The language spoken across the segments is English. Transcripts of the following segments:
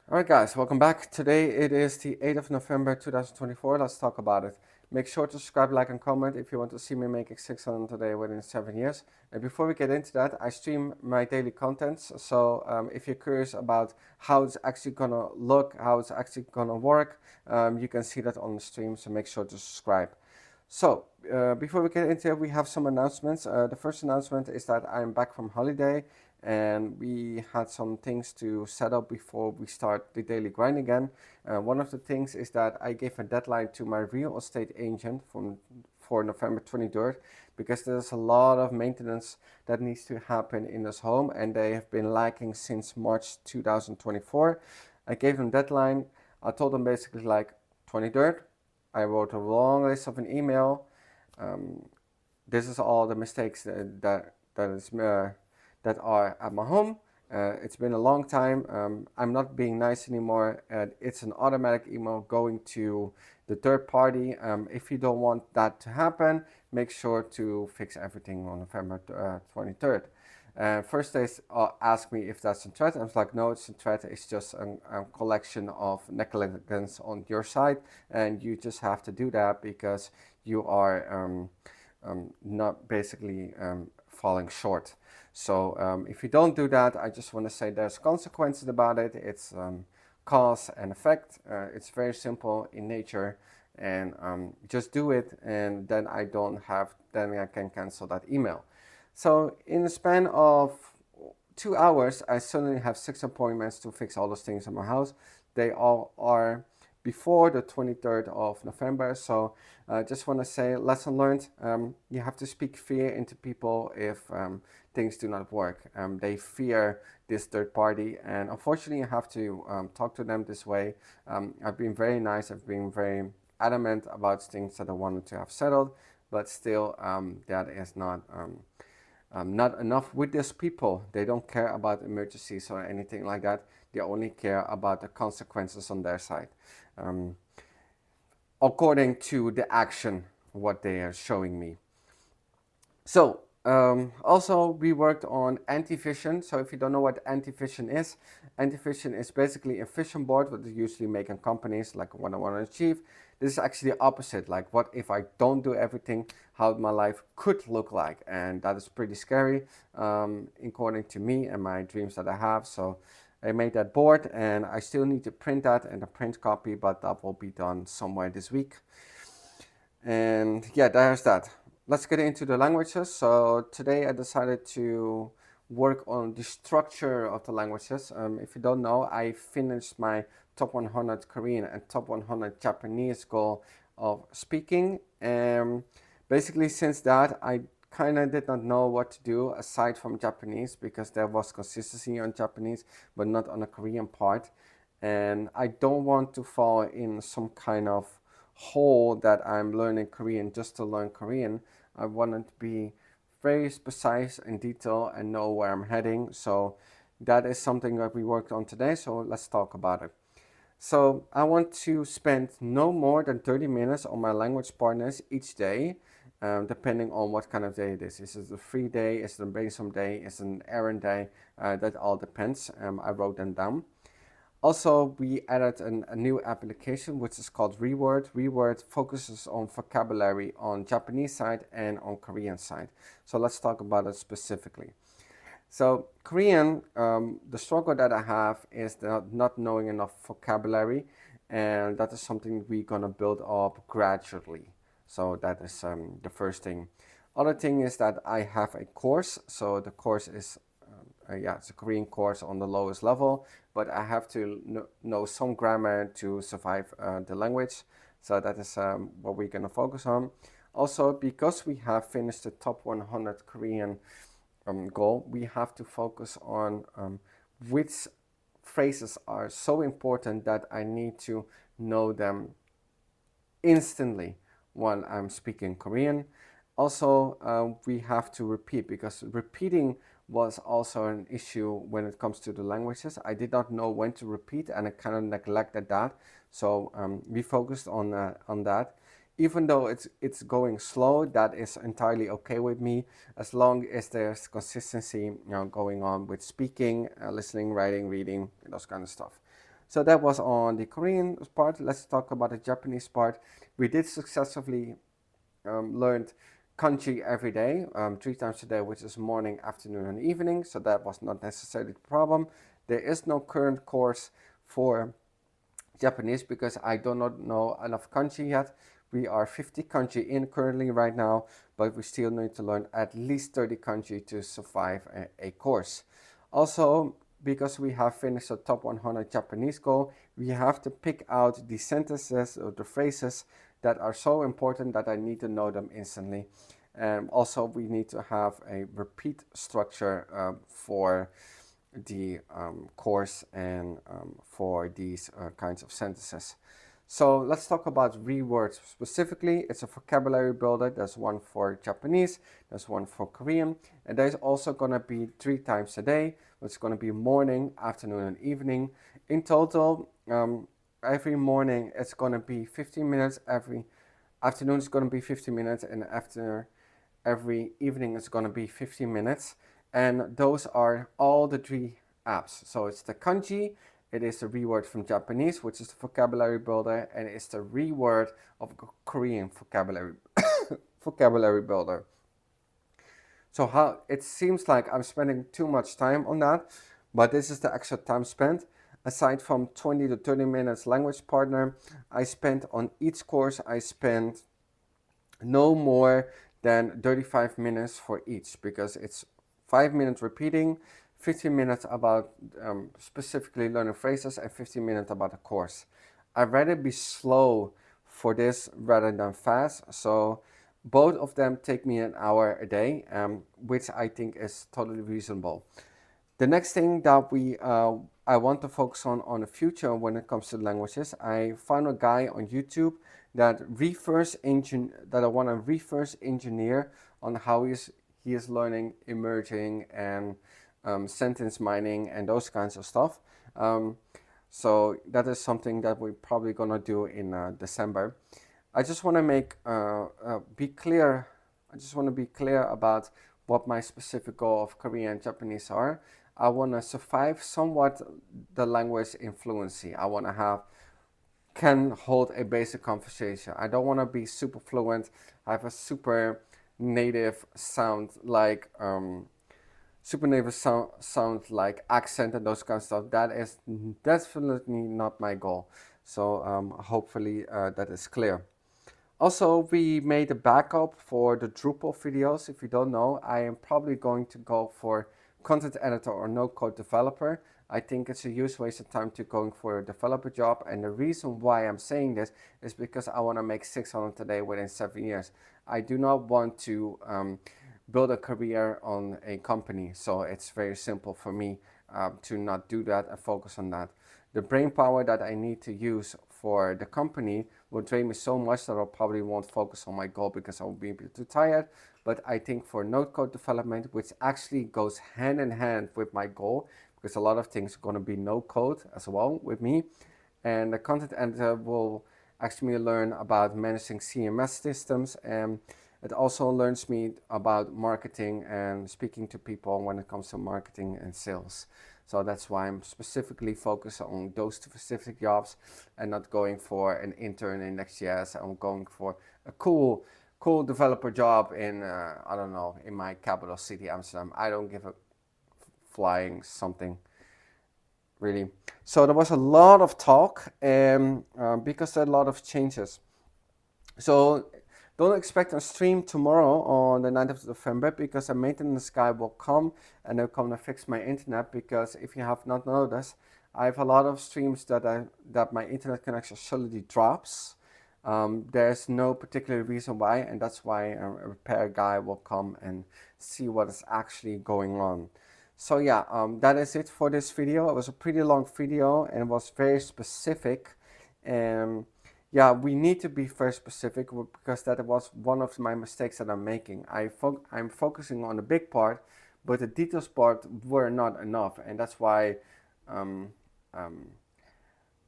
Alright guys, welcome back. Today it is the 8th of November 2024. Let's talk about it. Make sure to subscribe, like and comment if you want to see me making 600 today within 7 years. And before we get into that, I stream my daily contents. So if you're curious about how it's actually gonna look, how it's actually gonna work, you can see that on the stream. So make sure to subscribe. So, before we get into it, we have some announcements. The first announcement is that I'm back from holiday and we had some things to set up before we start the daily grind again. One of the things is that I gave a deadline to my real estate agent for November 23rd because there's a lot of maintenance that needs to happen in this home and they have been lacking since March 2024. I gave them deadline. I told them basically like 23rd. I wrote a long list of an email. Um, this is all the mistakes that are at my home. It's been a long time. I'm not being nice anymore. It's an automatic email going to the third party. If you don't want that to happen, make sure to fix everything on November 23rd. First they asked me if that's a threat. I was like, no, it's a threat. It's just a collection of negligence on your side, and you just have to do that because you are not basically falling short. So if you don't do that, I just want to say there's consequences about it. It's cause and effect. It's very simple in nature, and just do it, and then then I can cancel that email. So in the span of 2 hours, I suddenly have 6 appointments to fix all those things in my house. They all are before the 23rd of November. So I just want to say, lesson learned. You have to speak fear into people if things do not work. They fear this third party, and unfortunately, you have to talk to them this way. I've been very nice. I've been very adamant about things that I wanted to have settled, but still, that is not enough with these people. They don't care about emergencies or anything like that. They only care about the consequences on their side, um, according to the action, what they are showing me. So, also we worked on anti-vision. So if you don't know what anti-vision is basically a vision board that they usually make in companies like what I want to achieve. This is actually the opposite. Like, what if I don't do everything, how my life could look like? And that is pretty scary, according to me and my dreams that I have. So I made that board and I still need to print that and a print copy, but that will be done somewhere this week. And yeah, there's that. Let's get into the languages. So today I decided to work on the structure of the languages. If you don't know, I finished my top 100 Korean and top 100 Japanese goal of speaking. And basically since that, I kind of did not know what to do aside from Japanese because there was consistency on Japanese, but not on the Korean part. And I don't want to fall in some kind of hole that I'm learning Korean just to learn Korean. I want to be very precise in detail and know where I'm heading. So that is something that we worked on today. So let's talk about it. So I want to spend no more than 30 minutes on my language partners each day, depending on what kind of day it is. Is it a free day? Is it a brainstorm day? Is it an errand day? That all depends. I wrote them down. Also, we added a new application which is called Reword. Reword focuses on vocabulary on Japanese side and on Korean side. So let's talk about it specifically. So Korean, the struggle that I have is not knowing enough vocabulary, and that is something we're gonna build up gradually. So that is the first thing. Other thing is that I have a course. So the course is it's a Korean course on the lowest level, but I have to know some grammar to survive the language. So that is what we're gonna focus on. Also, because we have finished the top 100 Korean goal, we have to focus on which phrases are so important that I need to know them instantly while I'm speaking Korean. Also, we have to repeat because repeating was also an issue when it comes to the languages. I did not know when to repeat and I kind of neglected that. So we focused on that. Even though it's going slow, that is entirely okay with me as long as there's consistency going on with speaking, listening, writing, reading, those kind of stuff. So that was on the Korean part. Let's talk about the Japanese part. We did successfully learn kanji every day, 3 times a day, which is morning, afternoon, and evening. So that was not necessarily the problem. There is no current course for Japanese because I do not know enough kanji yet. We are 50 kanji in currently right now, but we still need to learn at least 30 kanji to survive a course. Also, because we have finished the top 100 Japanese goal, we have to pick out the sentences or the phrases that are so important that I need to know them instantly. And also, we need to have a repeat structure for the course and for these kinds of sentences. So let's talk about rewords specifically. It's a vocabulary builder. There's one for Japanese, there's one for Korean, and there's also going to be 3 times a day. It's going to be morning, afternoon, and evening. In total, every morning it's going to be 15 minutes, every afternoon is going to be 15 minutes, and after every evening is going to be 15 minutes. And those are all the 3 apps. So it's the kanji, it is the reword from Japanese, which is the vocabulary builder, and it's the reword of Korean vocabulary builder. So how it seems like I'm spending too much time on that, but this is the extra time spent. Aside from 20 to 30 minutes language partner, I spent on each course, I spent no more than 35 minutes for each because it's 5 minutes repeating, 15 minutes about specifically learning phrases, and 15 minutes about the course. I'd rather be slow for this rather than fast. So both of them take me an hour a day, which I think is totally reasonable. The next thing that I want to focus on the future when it comes to languages, I found a guy on YouTube that I want to reverse engineer on how he is learning emerging and sentence mining and those kinds of stuff. So that is something that we're probably gonna do in December. I just want to be clear. I just want to be clear about what my specific goal of Korean and Japanese are. I want to survive somewhat the language in fluency. I want to can hold a basic conversation. I don't want to be super fluent. I have a super native sound like accent and those kind of stuff. That is definitely not my goal. So hopefully that is clear. Also, we made a backup for the Drupal videos. If you don't know, I am probably going to go for content editor or no-code developer. I think it's a huge waste of time to going for a developer job. And the reason why I'm saying this is because I want to make 600 a day within 7 years. I do not want to build a career on a company. So it's very simple for me to not do that and focus on that. The brain power that I need to use for the company will drain me so much that I probably won't focus on my goal because I will be too tired. But I think for no code development, which actually goes hand in hand with my goal, because a lot of things are going to be no code as well with me. And the content editor will actually learn about managing CMS systems, and it also learns me about marketing and speaking to people when it comes to marketing and sales. So that's why I'm specifically focused on those specific jobs and not going for an intern in Next.js. I'm going for a cool developer job in, I don't know, in my capital city, Amsterdam. I don't give a flying something, really. So there was a lot of talk because there are a lot of changes. So don't expect a stream tomorrow on the 9th of November because a maintenance guy will come and they'll come to fix my internet, because if you have not noticed, I have a lot of streams that my internet connection suddenly drops. There's no particular reason why, and that's why a repair guy will come and see what is actually going on. So yeah, that is it for this video. It was a pretty long video and it was very specific. Yeah, we need to be very specific because that was one of my mistakes that I'm making. I'm focusing on the big part, but the details part were not enough, and that's why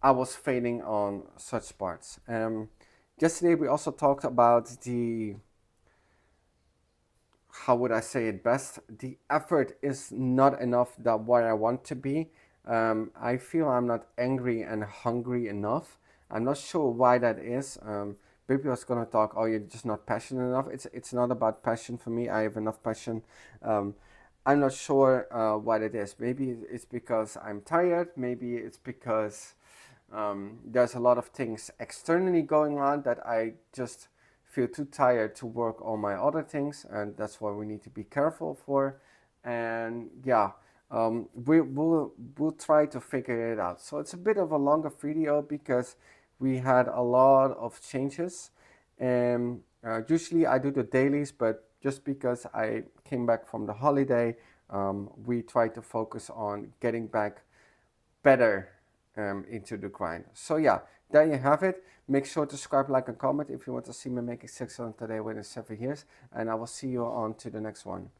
I was failing on such parts. Yesterday we also talked about how would I say it best? The effort is not enough that what I want to be. I feel I'm not angry and hungry enough. I'm not sure why that is. People are gonna talk, oh, you're just not passionate enough. It's not about passion for me. I have enough passion. Um, I'm not sure what it is. Maybe it's because I'm tired. Maybe it's because there's a lot of things externally going on that I just feel too tired to work on my other things, and that's why we need to be careful for. And yeah, we'll try to figure it out. So it's a bit of a longer video because we had a lot of changes, and usually I do the dailies, but just because I came back from the holiday, we try to focus on getting back better into the grind. So yeah, there you have it. Make sure to subscribe, like, and comment if you want to see me making 600 today within 7 years. And I will see you on to the next one.